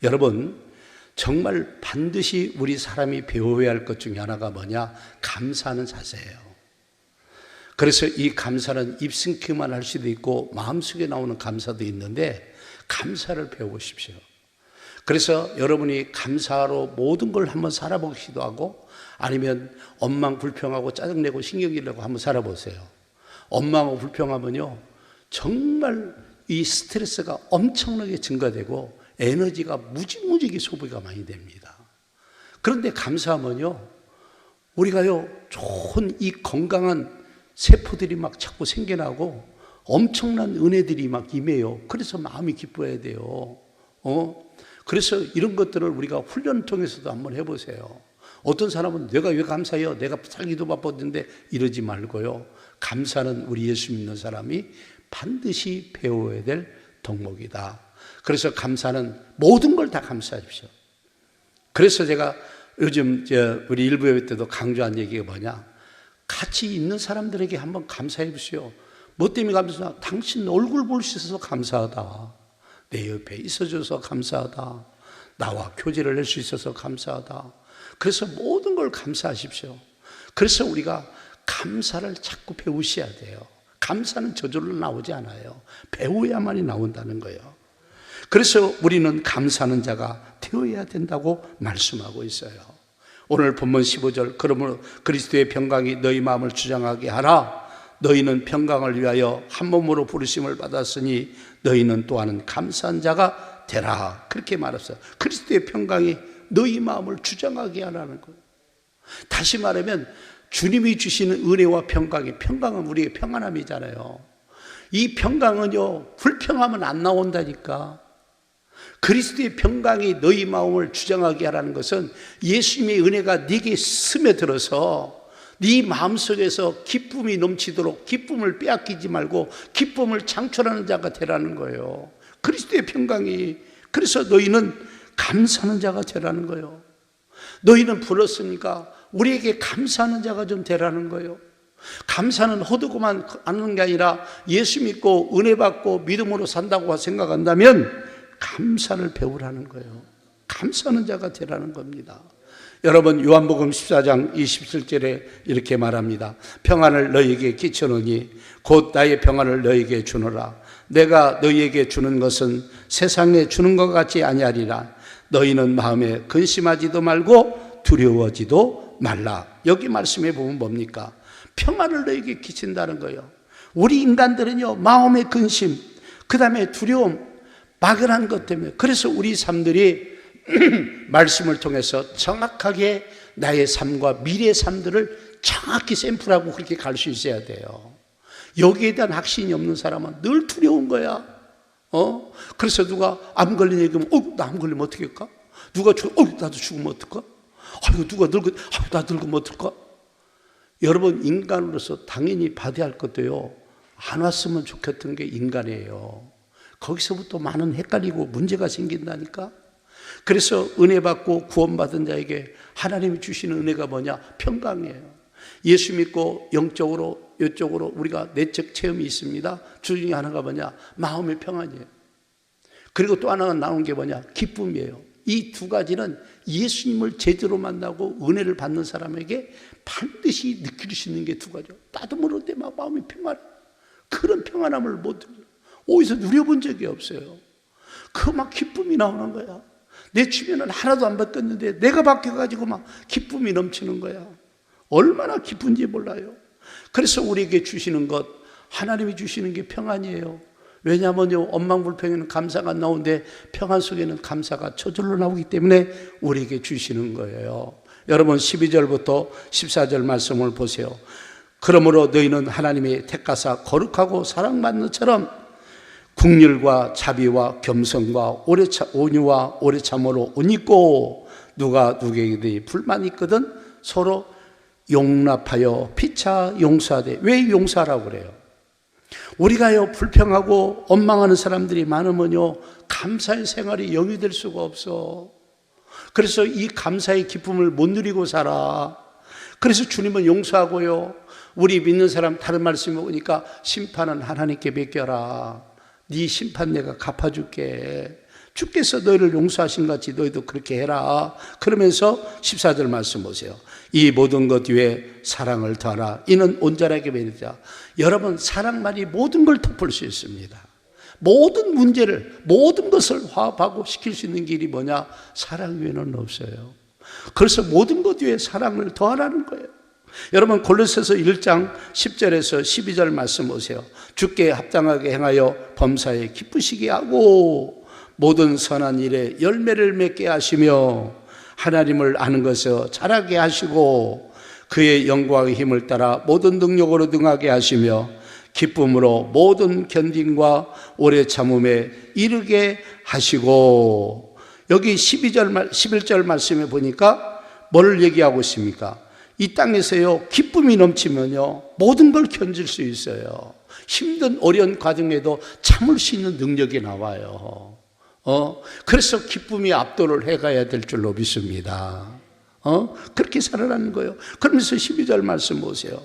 여러분, 정말 반드시 우리 사람이 배워야 할 것 중에 하나가 뭐냐? 감사하는 자세예요. 그래서 이 감사는 입승키만 할 수도 있고 마음속에 나오는 감사도 있는데 감사를 배워보십시오. 그래서 여러분이 감사로 모든 걸 한번 살아보기도 하고 아니면 원망 불평하고 짜증내고 신경질내고 한번 살아보세요. 원망하고 불평하면요 정말 이 스트레스가 엄청나게 증가되고 에너지가 무지무지하게 소비가 많이 됩니다. 그런데 감사하면요 우리가요 좋은 이 건강한 세포들이 막 자꾸 생겨나고 엄청난 은혜들이 막 임해요. 그래서 마음이 기뻐야 돼요. 그래서 이런 것들을 우리가 훈련을 통해서도 한번 해보세요. 어떤 사람은 내가 왜 감사해요? 내가 살기도 바빴는데 이러지 말고요. 감사는 우리 예수 믿는 사람이 반드시 배워야 될 덕목이다. 그래서 감사는 모든 걸 다 감사하십시오. 그래서 제가 요즘 우리 일부 예배 때도 강조한 얘기가 뭐냐? 같이 있는 사람들에게 한번 감사해 보시오. 뭐 때문에 감사하다? 당신 얼굴 볼 수 있어서 감사하다. 내 옆에 있어줘서 감사하다. 나와 교제를 할 수 있어서 감사하다. 그래서 모든 걸 감사하십시오. 그래서 우리가 감사를 자꾸 배우셔야 돼요. 감사는 저절로 나오지 않아요. 배워야만이 나온다는 거예요. 그래서 우리는 감사하는 자가 되어야 된다고 말씀하고 있어요. 오늘 본문 15절, 그러므로 그리스도의 평강이 너희 마음을 주장하게 하라. 너희는 평강을 위하여 한 몸으로 부르심을 받았으니 너희는 또한 감사한 자가 되라. 그렇게 말했어요. 그리스도의 평강이 너희 마음을 주장하게 하라는 거예요. 다시 말하면 주님이 주시는 은혜와 평강은 우리의 평안함이잖아요. 이 평강은요 불평하면 안 나온다니까. 그리스도의 평강이 너희 마음을 주장하게 하라는 것은 예수님의 은혜가 네게 스며들어서 네 마음속에서 기쁨이 넘치도록 기쁨을 빼앗기지 말고 기쁨을 창출하는 자가 되라는 거예요. 그리스도의 평강이. 그래서 너희는 감사하는 자가 되라는 거예요. 너희는 불렀으니까 우리에게 감사하는 자가 좀 되라는 거예요. 감사는 허두고만 하는 게 아니라 예수 믿고 은혜 받고 믿음으로 산다고 생각한다면 감사를 배우라는 거예요. 감사하는 자가 되라는 겁니다. 여러분 요한복음 14장 27절에 이렇게 말합니다. 평안을 너희에게 끼쳐놓으니 곧 나의 평안을 너희에게 주노라. 내가 너희에게 주는 것은 세상에 주는 것 같지 아니하리라. 너희는 마음에 근심하지도 말고 두려워하지도 말라. 여기 말씀해 보면 뭡니까? 평안을 너희에게 끼친다는 거예요. 우리 인간들은요 마음의 근심, 그 다음에 두려움, 막연한 것 때문에. 그래서 우리 삶들이 말씀을 통해서 정확하게 나의 삶과 미래의 삶들을 정확히 샘플하고 그렇게 갈 수 있어야 돼요. 여기에 대한 확신이 없는 사람은 늘 두려운 거야. 그래서 누가 암 걸린 얘기하면 나 암 걸리면 어떻게 할까? 누가 나도 죽으면 어떨까? 아이고 누가 나 늙으면 어떨까? 여러분 인간으로서 당연히 받아야 할 것도요 안 왔으면 좋겠던 게 인간이에요. 거기서부터 많은 헷갈리고 문제가 생긴다니까. 그래서 은혜 받고 구원받은 자에게 하나님이 주시는 은혜가 뭐냐? 평강이에요. 예수 믿고 영적으로 이쪽으로 우리가 내적 체험이 있습니다. 주 중에 하나가 뭐냐? 마음의 평안이에요. 그리고 또 하나가 나온 게 뭐냐? 기쁨이에요. 이 두 가지는 예수님을 제대로 만나고 은혜를 받는 사람에게 반드시 느낄 수 있는 게 두 가지예요. 나도 모르는데 막 마음이 평안해. 그런 평안함을 못 어디서 누려본 적이 없어요. 그 막 기쁨이 나오는 거야. 내 주변은 하나도 안 바뀌었는데 내가 바뀌어가지고 막 기쁨이 넘치는 거야. 얼마나 기쁜지 몰라요. 그래서 우리에게 주시는 것, 하나님이 주시는 게 평안이에요. 왜냐하면요 원망불평에는 감사가 안 나오는데 평안 속에는 감사가 저절로 나오기 때문에 우리에게 주시는 거예요. 여러분 12절부터 14절 말씀을 보세요. 그러므로 너희는 하나님의 택하사 거룩하고 사랑받는 것처럼 국률과 자비와 겸손과 온유와 오래 참으로 옷 입고 누가 누구에게 불만 있거든 서로 용납하여 피차 용서하되. 왜 용서하라고 그래요? 우리가요 불평하고 원망하는 사람들이 많으면요 감사의 생활이 영위될 수가 없어. 그래서 이 감사의 기쁨을 못 누리고 살아. 그래서 주님은 용서하고요, 우리 믿는 사람 다른 말씀이 오니까 심판은 하나님께 맡겨라. 네 심판 내가 갚아줄게. 주께서 너희를 용서하신 같이 너희도 그렇게 해라. 그러면서 14절 말씀 보세요. 이 모든 것 위에 사랑을 더하라. 이는 온전하게 맺으라. 여러분, 사랑만이 모든 걸 덮을 수 있습니다. 모든 문제를, 모든 것을 화합하고 시킬 수 있는 길이 뭐냐? 사랑 위에는 없어요. 그래서 모든 것 위에 사랑을 더하라는 거예요. 여러분, 골로새서 1장 10절에서 12절 말씀 보세요. 주께 합당하게 행하여 범사에 기쁘시게 하고 모든 선한 일에 열매를 맺게 하시며 하나님을 아는 것을 자라게 하시고 그의 영광의 힘을 따라 모든 능력으로 능하게 하시며 기쁨으로 모든 견딘과 오래 참음에 이르게 하시고. 여기 11절 말씀에 보니까 뭘 얘기하고 있습니까? 이 땅에서요, 기쁨이 넘치면요, 모든 걸 견딜 수 있어요. 힘든 어려운 과정에도 참을 수 있는 능력이 나와요. 그래서 기쁨이 압도를 해가야 될 줄로 믿습니다. 그렇게 살아가는 거예요. 그러면서 12절 말씀 보세요.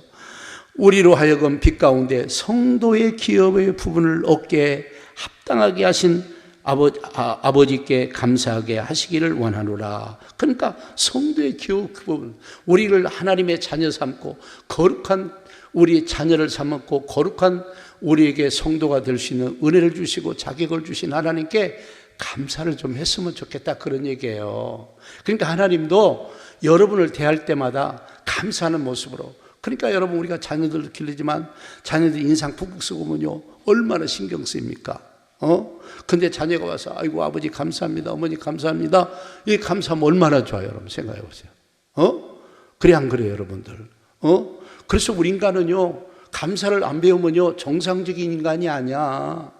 우리로 하여금 빛 가운데 성도의 기업의 부분을 얻게 합당하게 하신 아버지께 감사하게 하시기를 원하노라. 그러니까 성도의 기업 그 부분, 우리를 하나님의 자녀 삼고 거룩한 우리 자녀를 삼고 거룩한 우리에게 성도가 될 수 있는 은혜를 주시고 자격을 주신 하나님께 감사를 좀 했으면 좋겠다, 그런 얘기예요. 그러니까 하나님도 여러분을 대할 때마다 감사하는 모습으로. 그러니까 여러분, 우리가 자녀들도 기르지만 자녀들 인상 푹푹 쓰고 보면요, 얼마나 신경 쓰입니까? 근데 자녀가 와서 아이고 아버지 감사합니다, 어머니 감사합니다, 이 감사하면 얼마나 좋아요. 여러분 생각해 보세요. 그래 안 그래요 여러분들? 그래서 우리 인간은요, 감사를 안 배우면요, 정상적인 인간이 아니야.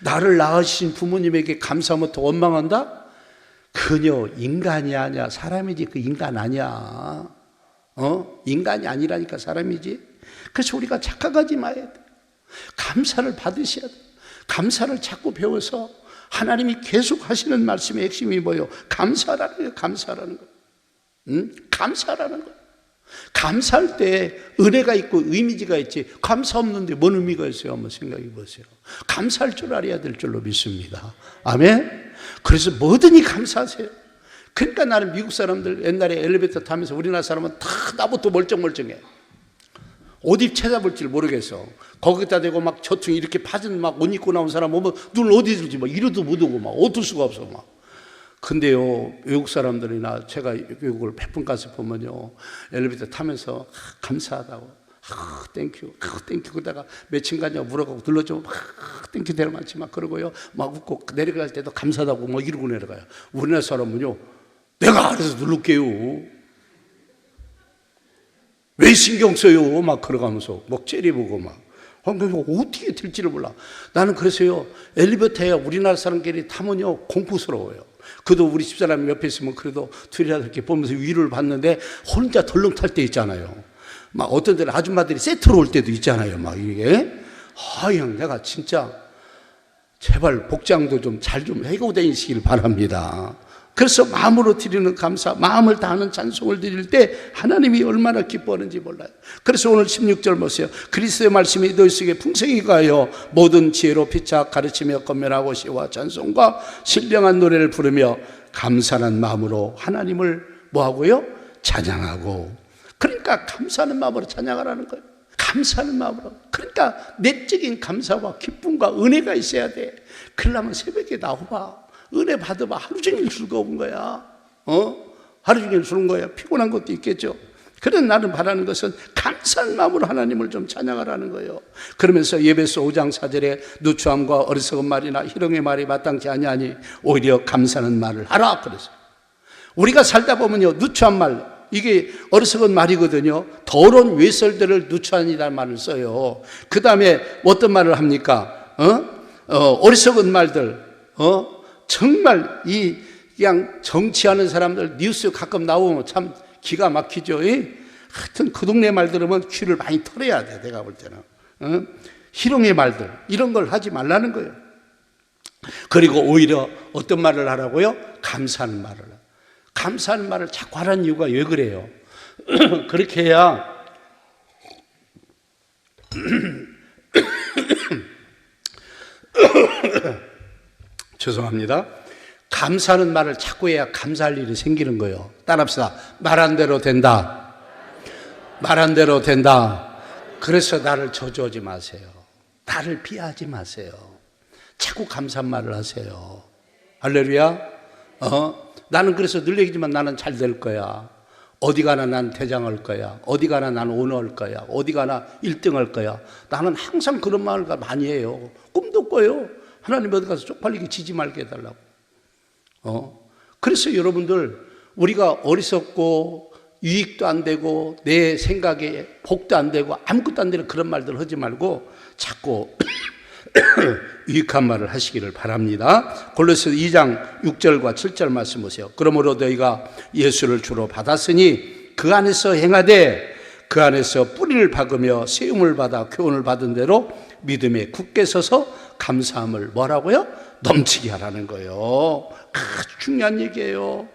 나를 낳으신 부모님에게 감사하면 더 원망한다? 그녀 인간이 아니야. 사람이지 그 인간 아니야. 인간이 아니라니까 사람이지. 그래서 우리가 착각하지 마야 돼. 감사를 받으셔야 돼. 감사를 자꾸 배워서 하나님이 계속 하시는 말씀의 핵심이 뭐예요? 감사라는 거예요. 감사라는 거. 감사라는 거. 감사할 때 은혜가 있고 의미가 있지, 감사 없는데 뭔 의미가 있어요? 한번 생각해 보세요. 감사할 줄 알아야 될 줄로 믿습니다. 아멘. 그래서 뭐든지 감사하세요. 그러니까 나는 미국 사람들 옛날에 엘리베이터 타면서 우리나라 사람은 다 나부터 멀쩡멀쩡해. 어디 찾아볼지 모르겠어. 거기다 대고 막 저층 이렇게 파진 막 옷 입고 나온 사람 보면 눈을 어디 들지 막 이러도 못 오고 막 어쩔 수가 없어 막. 근데요, 외국 사람들이나 제가 외국을 몇 번 가서 보면요, 엘리베이터 타면서 감사하다고, 땡큐, 땡큐, 그러다가 몇 층 가냐고 물어가고 눌러주면 땡큐 내려맞지 막 그러고요, 막 웃고 내려갈 때도 감사하다고 막 이러고 내려가요. 우리나라 사람은요, 내가 알아서 누를게요, 왜 신경 써요? 막 그러가면서 막 째려보고 막. 어떻게 될지를 몰라. 나는 그래서요, 엘리베이터에 우리나라 사람끼리 타면요, 공포스러워요. 그래도 우리 집사람이 옆에 있으면 그래도 둘이라도 이렇게 보면서 위로를 받는데 혼자 덜렁 탈 때 있잖아요. 막 어떤 데는 아줌마들이 세트로 올 때도 있잖아요. 막 이게. 형, 내가 진짜 제발 복장도 좀 잘 좀 해고 다니시길 바랍니다. 그래서 마음으로 드리는 감사, 마음을 다하는 찬송을 드릴 때 하나님이 얼마나 기뻐하는지 몰라요. 그래서 오늘 16절 보세요. 그리스도의 말씀이 너희 속에 풍성히 가하여 모든 지혜로 피차 가르치며 권면하고 시와 찬송과 신령한 노래를 부르며 감사하는 마음으로 하나님을 뭐하고요? 찬양하고. 그러니까 감사하는 마음으로 찬양하라는 거예요. 감사하는 마음으로. 그러니까 내적인 감사와 기쁨과 은혜가 있어야 돼. 그러려면 새벽에 나와봐. 은혜 받아봐. 하루 종일 즐거운 거야. 하루 종일 주는 거야. 피곤한 것도 있겠죠. 그런 나는 바라는 것은 감사한 마음으로 하나님을 좀 찬양하라는 거예요. 그러면서 예배서 5장 4절에 누추함과 어리석은 말이나 희롱의 말이 마땅치 아니하니 오히려 감사하는 말을 하라. 그래서 우리가 살다 보면요, 누추한 말, 이게 어리석은 말이거든요. 더러운 외설들을 누추한이라는 말을 써요. 그 다음에 어떤 말을 합니까? 어리석은 말들, 정말 그냥 정치하는 사람들 뉴스 가끔 나오면 참 기가 막히죠. 하여튼 그 동네 말 들으면 귀를 많이 털어야 돼. 내가 볼 때는 희롱의 말들 이런 걸 하지 말라는 거예요. 그리고 오히려 어떤 말을 하라고요? 감사하는 말을. 감사하는 말을 자꾸 하라는 이유가 왜 그래요? 그렇게 해야 죄송합니다. 감사하는 말을 자꾸 해야 감사할 일이 생기는 거예요. 따라합시다. 말한 대로 된다. 말한 대로 된다. 그래서 나를 저주하지 마세요. 나를 비하하지 마세요. 자꾸 감사한 말을 하세요. 할렐루야. 나는 그래서 늘 얘기지만 나는 잘 될 거야. 어디 가나 난 대장할 거야. 어디 가나 난 오너할 거야. 어디 가나 1등 할 거야. 나는 항상 그런 말을 많이 해요. 꿈도 꿔요. 하나님 어디 가서 쪽팔리게 지지 말게 해달라고. 그래서 여러분들, 우리가 어리석고 유익도 안 되고 내 생각에 복도 안 되고 아무것도 안 되는 그런 말들 하지 말고 자꾸 유익한 말을 하시기를 바랍니다. 골로새 2장 6절과 7절 말씀 보세요. 그러므로 너희가 예수를 주로 받았으니 그 안에서 행하되 그 안에서 뿌리를 박으며 세움을 받아 교훈을 받은 대로 믿음에 굳게 서서 감사함을 뭐라고요? 넘치게 하라는 거예요. 아주 중요한 얘기예요.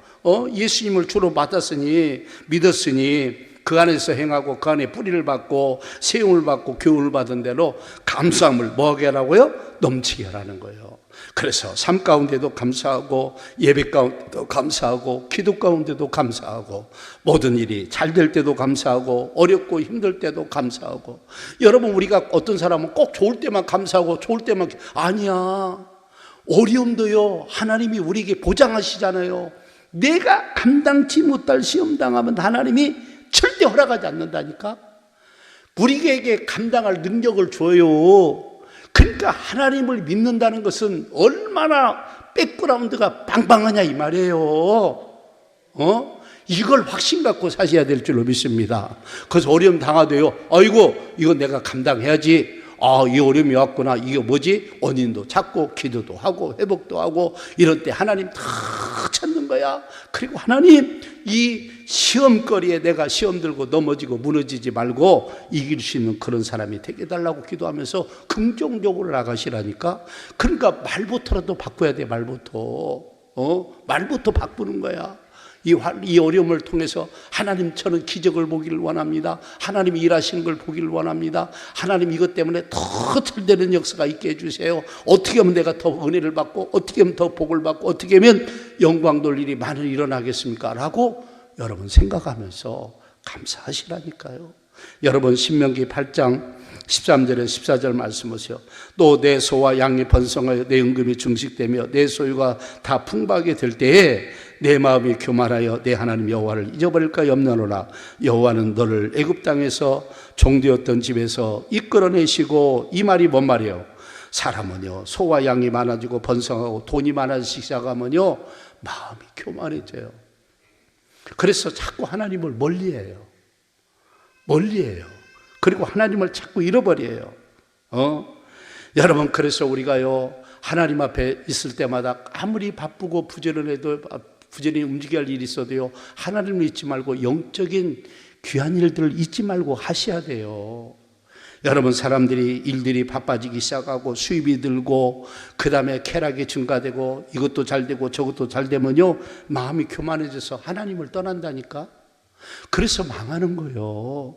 예수님을 주로 받았으니, 믿었으니 그 안에서 행하고 그 안에 뿌리를 받고 세움을 받고 교훈을 받은 대로 감사함을 뭐하게 하라고요? 넘치게 하라는 거예요. 그래서 삶 가운데도 감사하고 예배 가운데도 감사하고 기도 가운데도 감사하고 모든 일이 잘 될 때도 감사하고 어렵고 힘들 때도 감사하고. 여러분, 우리가 어떤 사람은 꼭 좋을 때만 감사하고 좋을 때만, 아니야. 어려움도요, 하나님이 우리에게 보장하시잖아요. 내가 감당치 못할 시험 당하면 하나님이 절대 허락하지 않는다니까. 우리에게 감당할 능력을 줘요. 그러니까 하나님을 믿는다는 것은 얼마나 백그라운드가 빵빵하냐 이 말이에요. 이걸 확신 갖고 사셔야 될 줄로 믿습니다. 그래서 어려움 당하도요, 아이고 이거 내가 감당해야지. 이 어려움이 왔구나. 이게 뭐지? 원인도 찾고 기도도 하고 회복도 하고 이럴 때 하나님 다 찾는 거야. 그리고 하나님, 이 시험거리에 내가 시험 들고 넘어지고 무너지지 말고 이길 수 있는 그런 사람이 되게 해달라고 기도하면서 긍정적으로 나가시라니까. 그러니까 말부터라도 바꿔야 돼. 말부터 바꾸는 거야. 이 어려움을 통해서 하나님처럼 기적을 보기를 원합니다. 하나님이 일하시는 걸 보기를 원합니다. 하나님 이것 때문에 더 잘되는 역사가 있게 해주세요. 어떻게 하면 내가 더 은혜를 받고 어떻게 하면 더 복을 받고 어떻게 하면 영광 돌 일이 많이 일어나겠습니까? 라고 여러분 생각하면서 감사하시라니까요. 여러분, 신명기 8장 13절에 14절 말씀 보세요. 또 내 소와 양이 번성하여 내 은금이 증식되며 내 소유가 다 풍부하게 될 때에 내 마음이 교만하여 내 하나님 여호와를 잊어버릴까 염려하노라. 여호와는 너를 애굽 땅에서 종되었던 집에서 이끌어내시고. 이 말이 뭔 말이에요? 사람은요, 소와 양이 많아지고 번성하고 돈이 많아지기 시작하면요, 마음이 교만해져요. 그래서 자꾸 하나님을 멀리해요. 그리고 하나님을 자꾸 잃어버려요. 여러분, 그래서 우리가요, 하나님 앞에 있을 때마다 아무리 바쁘고 부지런해도, 부지런히 움직여야 할 일이 있어도요, 하나님을 잊지 말고 영적인 귀한 일들을 잊지 말고 하셔야 돼요. 여러분, 사람들이 일들이 바빠지기 시작하고 수입이 들고 그 다음에 쾌락이 증가되고 이것도 잘 되고 저것도 잘 되면요, 마음이 교만해져서 하나님을 떠난다니까. 그래서 망하는 거예요.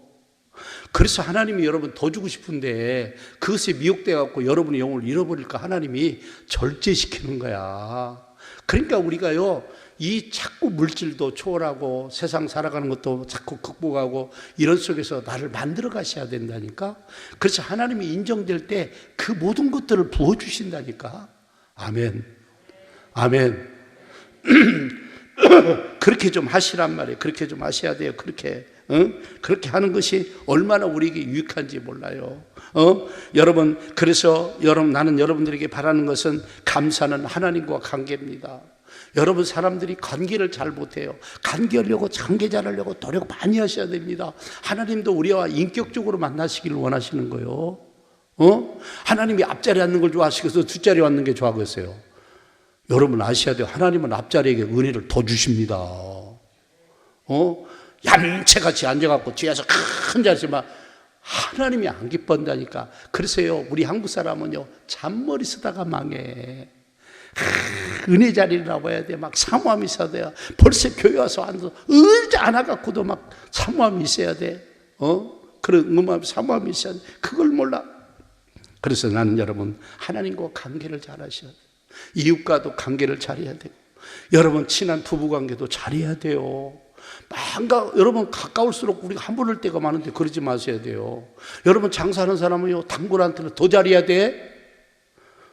그래서 하나님이 여러분 더 주고 싶은데 그것에 미혹돼 갖고 여러분의 영혼을 잃어버릴까 하나님이 절제시키는 거야. 그러니까 우리가요, 이 자꾸 물질도 초월하고 세상 살아가는 것도 자꾸 극복하고 이런 속에서 나를 만들어 가셔야 된다니까. 그래서 하나님이 인정될 때 그 모든 것들을 부어주신다니까. 아멘. 그렇게 좀 하시란 말이에요. 그렇게 좀 하셔야 돼요. 그렇게 하는 것이 얼마나 우리에게 유익한지 몰라요. 여러분, 그래서 나는 여러분들에게 바라는 것은 감사는 하나님과 관계입니다. 여러분, 사람들이 관계를 잘 못해요. 관계하려고, 관계 잘하려고 노력 많이 하셔야 됩니다. 하나님도 우리와 인격적으로 만나시기를 원하시는 거예요. 하나님이 앞자리에 앉는 걸 좋아하시고서 뒷자리에 앉는 게 좋아하겠어요. 여러분 아셔야 돼요. 하나님은 앞자리에게 은혜를 더 주십니다. 얌체같이 앉아갖고 뒤에서 큰 자리지만 하나님이 안 기뻐한다니까. 그래서요, 우리 한국 사람은요, 잔머리 쓰다가 망해. 은혜 자리를 나와야 돼. 막 사모함이 있어야 돼. 벌써 교회 와서 앉아서 의자 안 와갖고도 막 사모함이 있어야 돼. 그런 음악 사모함이 있어야 돼. 그걸 몰라. 그래서 나는 여러분 하나님과 관계를 잘 하셔야 돼요. 이웃과도 관계를 잘해야 되고, 여러분 친한 부부관계도 잘해야 돼요. 여러분 가까울수록 우리가 함부를 때가 많은데 그러지 마셔야 돼요. 여러분 장사하는 사람은요, 단골한테는 더 잘해야 돼.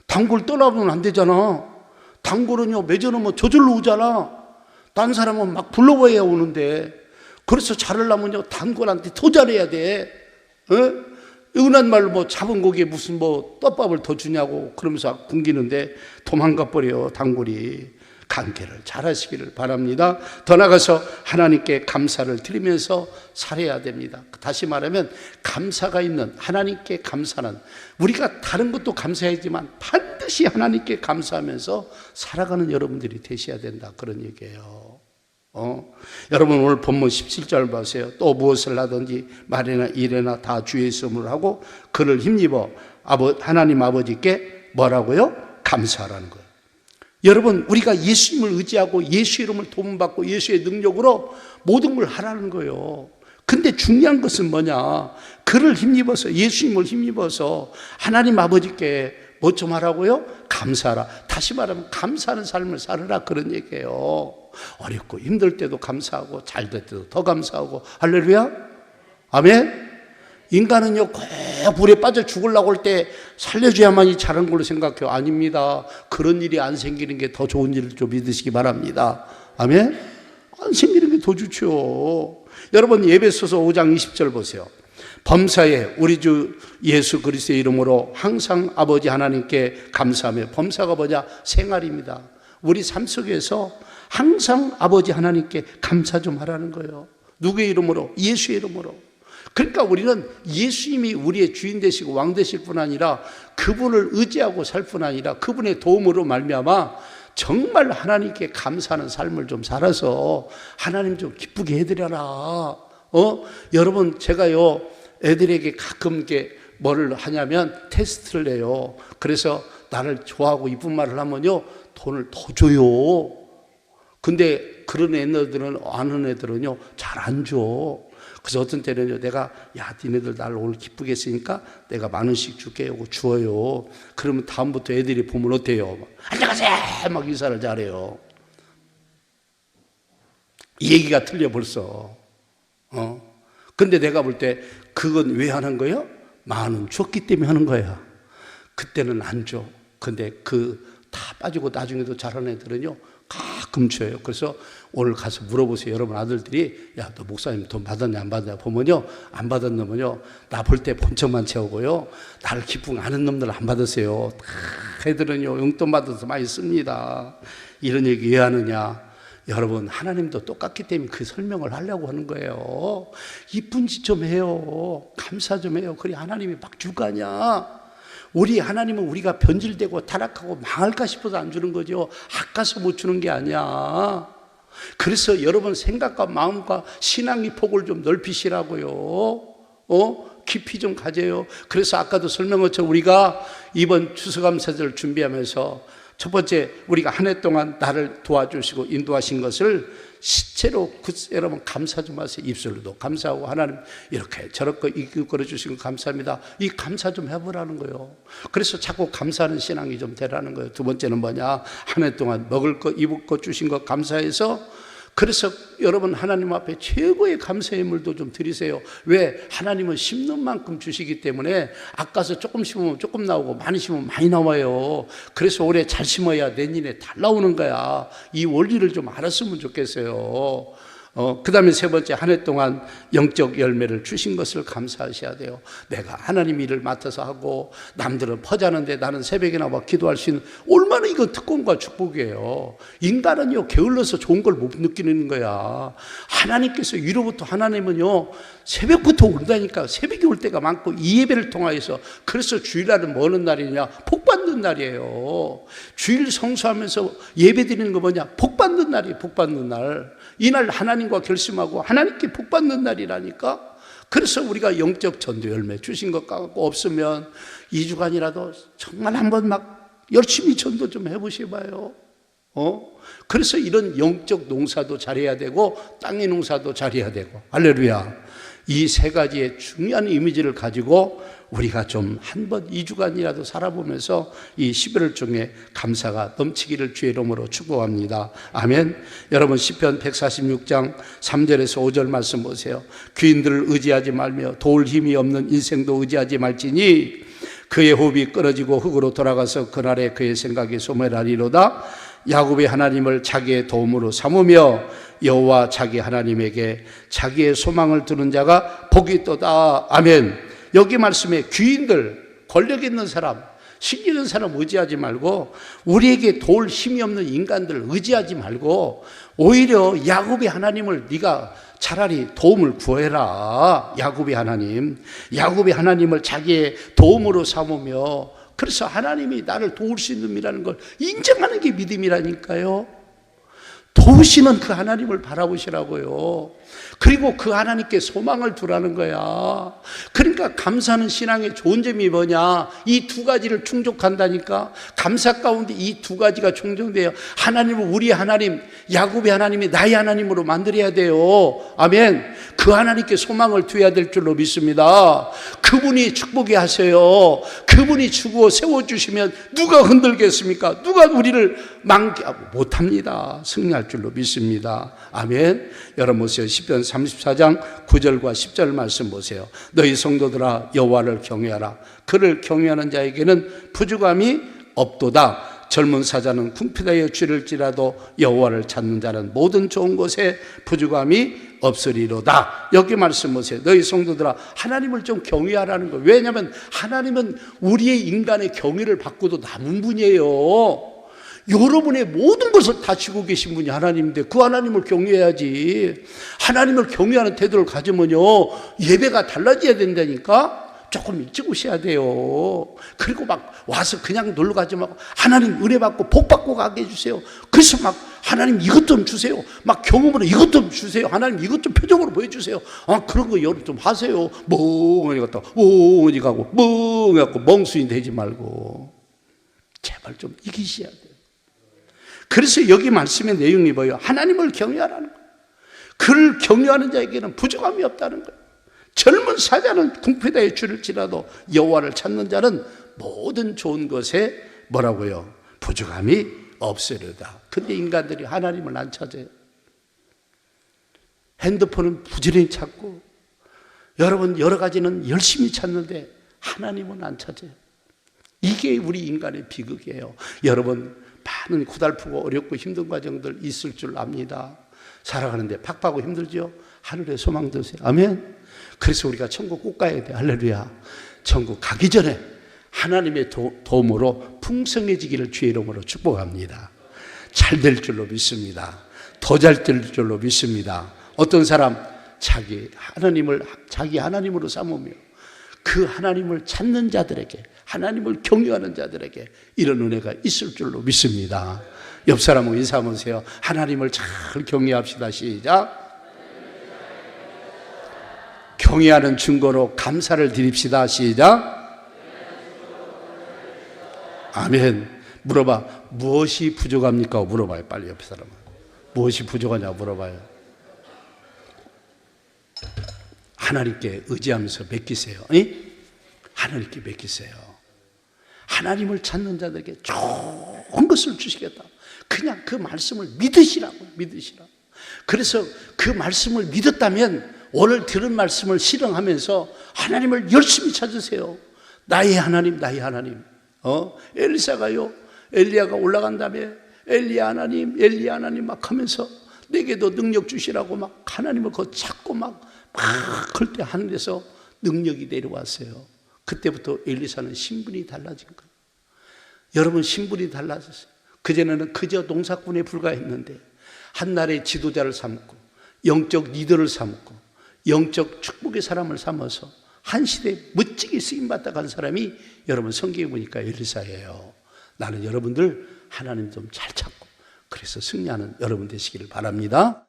단골 떠나보면 안 되잖아. 단골은요, 맺어놓으면 저절로 오잖아. 딴 사람은 막 불러봐야 오는데. 그래서 잘하려면요, 단골한테 더 잘해야 돼. 은한 말로 뭐 잡은 고기에 무슨 뭐 떡밥을 더 주냐고 그러면서 굶기는데 도망가 버려요, 단골이. 관계를 잘 하시기를 바랍니다. 더 나아가서 하나님께 감사를 드리면서 살아야 됩니다. 다시 말하면 감사가 있는, 하나님께 감사는, 우리가 다른 것도 감사하지만 반드시 하나님께 감사하면서 살아가는 여러분들이 되셔야 된다, 그런 얘기예요. 여러분 오늘 본문 17절 보세요. 또 무엇을 하든지 말이나 일이나 다 주의 이름으로 하고 그를 힘입어 하나님 아버지께 뭐라고요? 감사하라는 거예요. 여러분 우리가 예수님을 의지하고 예수 이름을 도움받고 예수의 능력으로 모든 걸 하라는 거예요. 근데 중요한 것은 뭐냐? 그를 힘입어서, 예수님을 힘입어서 하나님 아버지께 뭐 좀 하라고요? 감사하라. 다시 말하면 감사하는 삶을 살으라, 그런 얘기예요. 어렵고 힘들 때도 감사하고 잘 될 때도 더 감사하고. 할렐루야? 아멘? 인간은요, 꼭 불에 빠져 죽으려고 할 때 살려줘야만이 잘한 걸로 생각해요. 아닙니다. 그런 일이 안 생기는 게 더 좋은 일을 좀 믿으시기 바랍니다. 아멘? 안 생기는 게 더 좋죠. 여러분 에베소서 5장 20절 보세요. 범사에 우리 주 예수 그리스도의 이름으로 항상 아버지 하나님께 감사하며, 범사가 뭐냐? 생활입니다. 우리 삶 속에서 항상 아버지 하나님께 감사 좀 하라는 거예요. 누구의 이름으로? 예수의 이름으로. 그러니까 우리는 예수님이 우리의 주인 되시고 왕 되실 뿐 아니라 그분을 의지하고 살 뿐 아니라 그분의 도움으로 말미암아 정말 하나님께 감사하는 삶을 좀 살아서 하나님 좀 기쁘게 해드려라. 여러분 제가요, 애들에게 가끔 이렇게 뭐를 하냐면 테스트를 내요. 그래서 나를 좋아하고 이쁜 말을 하면요, 돈을 더 줘요. 근데 그런 애들은, 아는 애들은요, 잘 안 줘. 그래서 어떤 때는요, 내가, 야, 니네들 나를 오늘 기쁘게 했으니까 내가 10,000원씩 줄게 하고 주어요. 그러면 다음부터 애들이 보면 어때요? 안녕하세요! 막 인사를 잘해요. 이 얘기가 틀려 벌써. 근데 내가 볼 때 그건 왜 하는 거예요? 10,000원 줬기 때문에 하는 거야. 그때는 안 줘. 근데 다 빠지고 나중에도 잘하는 애들은요, 가끔 줘요. 그래서 오늘 가서 물어보세요. 여러분 아들들이, 야, 너 목사님 돈 받았냐 안 받았냐 보면요, 안 받은 놈은요, 나 볼 때 본척만 채우고요, 나를 기쁘게 아는 놈들 안 받으세요. 다 애들은요, 용돈 받아서 많이 씁니다. 이런 얘기 왜 하느냐? 여러분 하나님도 똑같기 때문에 그 설명을 하려고 하는 거예요. 이쁜 짓 좀 해요. 감사 좀 해요. 그래 하나님이 막 줄 거 아니야. 우리 하나님은 우리가 변질되고 타락하고 망할까 싶어서 안 주는 거죠. 아까서 못 주는 게 아니야. 그래서 여러분 생각과 마음과 신앙의 폭을 좀 넓히시라고요. 깊이 좀 가져요. 그래서 아까도 설명한 것처럼 우리가 이번 추수감사절을 준비하면서 첫 번째, 우리가 한 해 동안 나를 도와주시고 인도하신 것을 시체로 여러분 감사 좀 하세요. 입술로도 감사하고, 하나님 이렇게 저렇게 이끌어 주신 거 감사합니다. 이 감사 좀 해보라는 거예요. 그래서 자꾸 감사하는 신앙이 좀 되라는 거예요. 두 번째는 뭐냐? 한 해 동안 먹을 거 입을 거 주신 거 감사해서, 그래서 여러분 하나님 앞에 최고의 감사의 물도 좀 드리세요. 왜? 하나님은 심는 만큼 주시기 때문에 아까서 조금 심으면 조금 나오고 많이 심으면 많이 나와요. 그래서 올해 잘 심어야 내년에 잘 나오는 거야. 이 원리를 좀 알았으면 좋겠어요. 그 다음에 세 번째, 한 해 동안 영적 열매를 주신 것을 감사하셔야 돼요. 내가 하나님 일을 맡아서 하고 남들은 퍼자는데 나는 새벽에 나와 기도할 수 있는, 얼마나 이거 특권과 축복이에요. 인간은요, 게을러서 좋은 걸 못 느끼는 거야. 하나님께서 위로부터, 하나님은요 새벽부터 온다니까. 새벽에 올 때가 많고 이 예배를 통하여서. 그래서 주일날은 뭐 하는 날이냐? 복 받는 날이에요. 주일 성수하면서 예배 드리는 거 뭐냐? 복 받는 날이에요. 복 받는 날. 이날 하나님과 결심하고 하나님께 복 받는 날이라니까. 그래서 우리가 영적 전도 열매 주신 것 같고 없으면 2주간이라도 정말 한번 막 열심히 전도 좀 해보셔봐요. 그래서 이런 영적 농사도 잘해야 되고 땅의 농사도 잘해야 되고, 할렐루야. 이 세 가지의 중요한 이미지를 가지고 우리가 좀 한 번 2주간이라도 살아보면서 이 11월 중에 감사가 넘치기를 주의 이름으로 축복합니다. 아멘. 여러분 시편 146장 3절에서 5절 말씀 보세요. 귀인들을 의지하지 말며 도울 힘이 없는 인생도 의지하지 말지니 그의 호흡이 끊어지고 흙으로 돌아가서 그날에 그의 생각이 소멸하리로다. 야곱의 하나님을 자기의 도움으로 삼으며 여호와 자기 하나님에게 자기의 소망을 두는 자가 복이 있도다. 아멘. 여기 말씀에 귀인들, 권력 있는 사람, 신기 있는 사람 의지하지 말고, 우리에게 도울 힘이 없는 인간들 의지하지 말고, 오히려 야곱의 하나님을 네가 차라리 도움을 구해라. 야곱의 하나님을 자기의 도움으로 삼으며, 그래서 하나님이 나를 도울 수 있는 분이라는 걸 인정하는 게 믿음이라니까요. 도우시는 그 하나님을 바라보시라고요. 그리고 그 하나님께 소망을 두라는 거야. 그러니까 감사는 신앙의 좋은 점이 뭐냐? 이 두 가지를 충족한다니까. 감사 가운데 이 두 가지가 충족돼요. 하나님을 우리 하나님, 야곱의 하나님이 나의 하나님으로 만들어야 돼요. 아멘. 그 하나님께 소망을 두어야 될 줄로 믿습니다. 그분이 축복해 하세요. 그분이 주고 세워주시면 누가 흔들겠습니까? 누가 우리를 못합니다. 승리할 줄로 믿습니다. 아멘. 여러분 보세요. 시편 34장 9절과 10절 말씀 보세요. 너희 성도들아 여호와를 경외하라. 그를 경외하는 자에게는 부족함이 없도다. 젊은 사자는 궁핍하여 줄일지라도 여호와를 찾는 자는 모든 좋은 것에 부족함이 없으리로다. 여기 말씀 보세요. 너희 성도들아 하나님을 좀 경외하라는 거예요. 왜냐하면 하나님은 우리의 인간의 경외를 받고도 남은 분이에요. 여러분의 모든 것을 다 지고 계신 분이 하나님인데 그 하나님을 경외해야지. 하나님을 경외하는 태도를 가지면요 예배가 달라져야 된다니까. 조금 일찍 오셔야 돼요. 그리고 막 와서 그냥 놀러 가지 말고 하나님 은혜 받고 복 받고 가게 해주세요. 그래서 막 하나님 이것 좀 주세요. 막 경험으로 이것 좀 주세요. 하나님 이것 좀 표정으로 보여주세요. 그런 거 여러분 좀 하세요. 멍하니 갔다 멍하니 가고 멍하니 갖고 멍순이 되지 말고 제발 좀 이기셔야 돼요. 그래서 여기 말씀의 내용이 뭐예요? 하나님을 경외하라는 거예요. 그를 경외하는 자에게는 부족함이 없다는 거예요. 젊은 사자는 궁핍하여 줄일지라도 여호와를 찾는 자는 모든 좋은 것에 뭐라고요? 부족함이 없으리로다. 근데 인간들이 하나님을 안 찾아요. 핸드폰은 부지런히 찾고 여러분 여러 가지는 열심히 찾는데 하나님은 안 찾아요. 이게 우리 인간의 비극이에요. 여러분 많은 고달프고 어렵고 힘든 과정들 있을 줄 압니다. 살아가는데 팍팍하고 힘들죠? 하늘에 소망 두세요. 아멘. 그래서 우리가 천국 꼭 가야 돼. 할렐루야. 천국 가기 전에 하나님의 도움으로 풍성해지기를 주의 이름으로 축복합니다. 잘 될 줄로 믿습니다. 더 잘 될 줄로 믿습니다. 어떤 사람 자기 하나님으로 삼으며 그 하나님을 찾는 자들에게, 하나님을 경외하는 자들에게 이런 은혜가 있을 줄로 믿습니다. 옆 사람하고 인사하면서요. 하나님을 잘 경외합시다. 시작. 경외하는 증거로 감사를 드립시다. 시작. 아멘. 물어봐. 무엇이 부족합니까? 물어봐요. 빨리 옆에 사람은. 무엇이 부족하냐고 물어봐요. 하나님께 의지하면서 맡기세요. 하나님께 맡기세요. 하나님을 찾는 자들에게 좋은 것을 주시겠다. 그냥 그 말씀을 믿으시라고. 그래서 그 말씀을 믿었다면 오늘 들은 말씀을 실행하면서 하나님을 열심히 찾으세요. 나의 하나님. 엘리사가요. 엘리야가 올라간 다음에 엘리야 하나님 막 하면서 내게도 능력 주시라고 막 하나님을 그 찾고 막 그럴 때 하늘에서 능력이 내려왔어요. 그때부터 엘리사는 신분이 달라진 거예요. 여러분 신분이 달라졌어요. 그전에는 그저 농사꾼에 불과했는데 한 나라의 지도자를 삼고 영적 리더를 삼고 영적 축복의 사람을 삼아서 한 시대에 멋지게 쓰임받다 간 사람이 여러분 성경에 보니까 엘리사예요. 나는 여러분들 하나님 좀 잘 찾고 그래서 승리하는 여러분 되시기를 바랍니다.